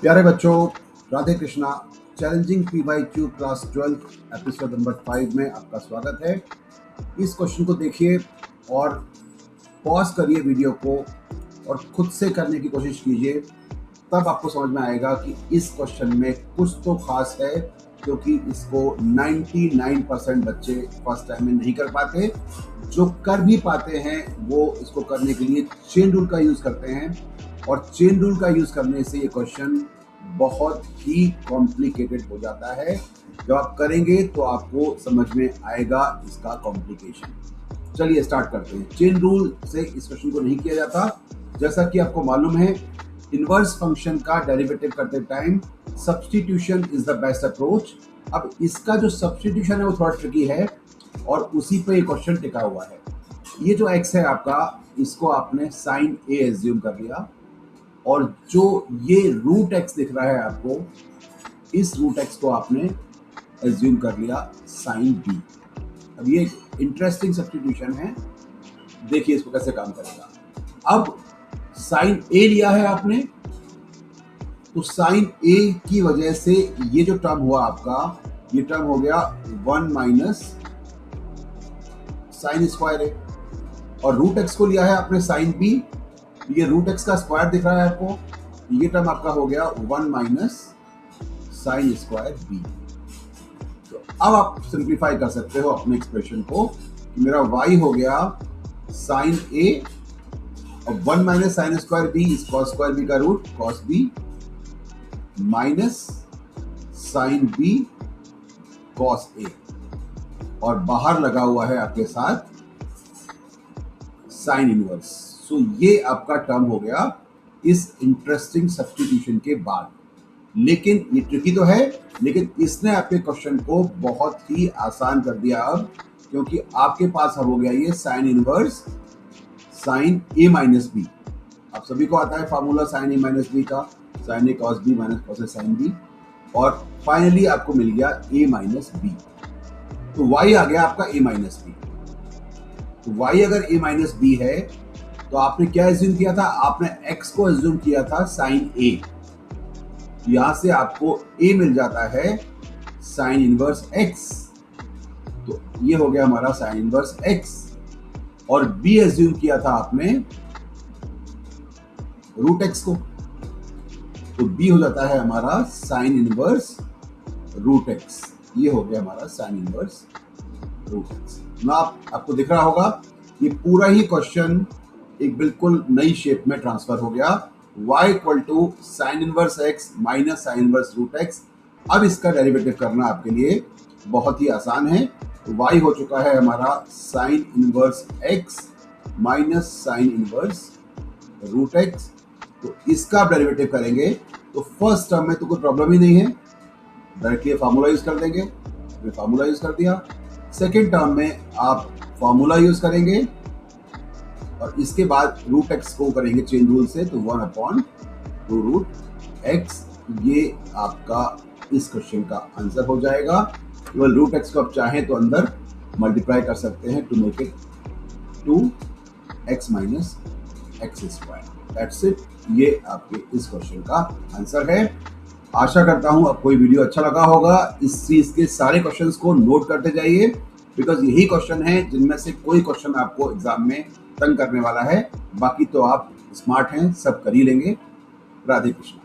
प्यारे बच्चों, Radhe Krishna. Challenging PYQ class 12 episode number 5 में आपका स्वागत है। इस क्वेश्चन को देखिए और पॉज करिए वीडियो को और खुद से करने की कोशिश कीजिए, तब आपको समझ में आएगा कि इस क्वेश्चन में कुछ तो खास है, क्योंकि इसको 99% बच्चे फर्स्ट टाइम में नहीं कर पाते। जो कर भी पाते हैं वो इसको करने के लिए चेन रूल का यूज करते हैं, और चेन रूल का यूज करने से ये क्वेश्चन बहुत ही कॉम्प्लिकेटेड हो जाता है। जब आप करेंगे तो आपको समझ में आएगा इसका कॉम्प्लिकेशन। चलिए स्टार्ट करते हैं। चेन रूल से इस क्वेश्चन को नहीं किया जाता। जैसा कि आपको मालूम है, इनवर्स फंक्शन का डेरिवेटिव करते time substitution is the best approach. अब इसका जो सब्स्टिट्यूशन है वो थोड़ा ट्रिकी है और उसी पे ये क्वेश्चन टिका हुआ है। ये जो x है आपका, इसको आपने साइन a एज्यूम कर लिया, और जो ये रूट x दिख रहा है आपको, इस रूट x को आपने एज्यूम कर लिया साइन b। अब ये इंटरेस्टिंग सब्स्टिट्यूशन है, देखिए इसको कैसे काम करेगा। अब साइन a लिया है आपने, तो साइन a की वजह से ये जो टर्म हुआ आपका, ये टर्म हो गया 1 माइनस साइन स्क्वायर a, और रूट x को लिया है आपने साइन b, ये रूट x का स्क्वायर दिख रहा है आपको, ये टर्म आपका हो गया 1 माइनस साइन स्क्वायर b। तो अब आप सिंप्लीफाई कर सकते हो अपने एक्सप्रेशन को, मेरा y हो गया साइन a और 1 minus sine square b is cos square b का root cos b minus sine b cos a, और बाहर लगा हुआ है आपके साथ साइन इनवर्स। सो ये आपका टर्म हो गया इस इंटरेस्टिंग सब्स्टिट्यूशन के बाद। लेकिन ये ट्रिकी तो है, लेकिन इसने आपके क्वेश्चन को बहुत ही आसान कर दिया अब, क्योंकि आपके पास अब हो गया ये sine inverse sine a minus B. आप सभी को आता है formula sine a minus B का, sine a cos b minus cos a sine b, और फाइनली आपको मिल गया a माइनस बी। तो y आ गया आपका a माइनस बी। तो y अगर a माइनस बी है तो आपने क्या एज्यूम किया था? आपने x को एज्यूम किया था साइन a। यहां से आपको a मिल जाता है साइन इनवर्स x, तो ये हो गया हमारा साइन इनवर्स x, और b एज्यूम किया था आपने रूट x को, तो b हो जाता है हमारा साइन इनवर्स रूट x। ये हो गया हमारा साइन इनवर्स रूट x। ना आपको दिख रहा होगा ये पूरा ही क्वेश्चन एक बिल्कुल नई शेप में ट्रांसफर हो गया। y equal to sine inverse x minus sine inverse root x। अब इसका डेरिवेटिव करना आपके लिए बहुत ही आसान है। तो y हो चुका है हमारा sine inverse x minus sine inverse root x। तो इसका आप डेरिवेटिव करेंगे तो फर्स्ट टर्म में तो कोई प्रॉब्लम ही नहीं है, डायरेक्टली फार्मूला यूज कर देंगे। फार्मूला यूज कर दिया। सेकेंड टर्म में आप फार्मूला यूज करेंगे और इसके बाद रूट x को करेंगे चेन रूल से, तो 1/2 रूट x। ये आपका इस क्वेश्चन का आंसर हो जाएगा। केवल रूट x को आप चाहें तो अंदर मल्टीप्लाई कर सकते हैं to make it 2x minus x square. That's it. ये आपके इस क्वेश्चन का आंसर है। आशा करता हूं आपको ये वीडियो अच्छा लगा होगा। इस चीज के सारे क्वेश्चंस को नोट करते जाइए, बिकॉज यही क्वेश्चन है जिनमें से कोई क्वेश्चन आपको एग्जाम में तंग करने वाला है। बाकी तो आप स्मार्ट हैं, सब कर ही लेंगे। राधे कृष्ण।